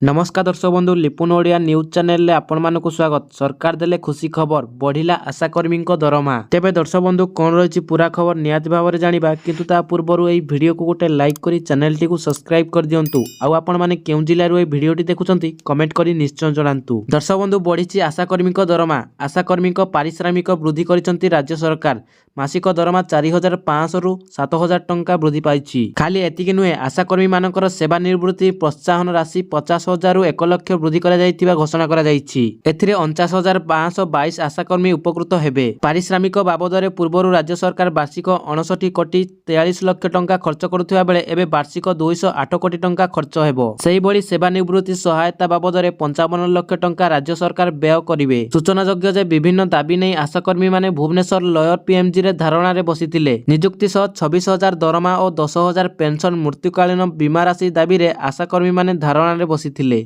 नमस्कार दर्शक बंधु लिपुन ओडिया न्यूज चैनल आपण मानक स्वागत। सरकार देले खुशी खबर बढ़िला आशाकर्मी दरमा। तेबे दर्शक बंधु कौन रही पूरा खबर निहाती भाव में जाना किंतु ता पूर्व यह वीडियो को गोटे लाइक करी चैनल टी को सब्सक्राइब कर दियंतु। आउ आपण माने केउ जिल्लारू वीडियो टी देखुचंती कमेंट करी निश्चय जणांतु। दर्शक बंधु बढ़ी आशाकर्मी दरमा। आशाकर्मी पारिश्रमिक वृद्धि करिसंती राज्य सरकार। मासिक दरमा 4500 रु 7000 टंका वृद्धि पाइछि। खाली एतिକି नुहे आशाकर्मी मानकर सेवा निवृत्ति प्रोत्साहन राशि 50,000 रु 1 लाख वृद्धि करा जाइतिबा घोषणा करा जाइछि। एथिरे 49,522 आशाकर्मी उपकृत हेबे। पारिश्रमिक बाबदरे पूर्वरु राज्य सरकार वार्षिक 59 कोटी 43 लाख टंका खर्च करुथिबा बेले एबे वार्षिक 208 कोटी टंका खर्च हेबो। सेही भली सेवा निवृत्ति सहायता बाबदरे 55 लाख टंका राज्य सरकार व्यय करिवे। सूचनायोग्य जे विभिन्न दाबी नै आशाकर्मी माने भुवनेश्वर लयर पीएमजी धारणा रे बसिथिले। नियुक्ति सह 26,000 दरमा और 10,000 पेंशन मृत्युकालीन बीमा राशि दाबी रे आशाकर्मी माने धारणा रे बसिथिले।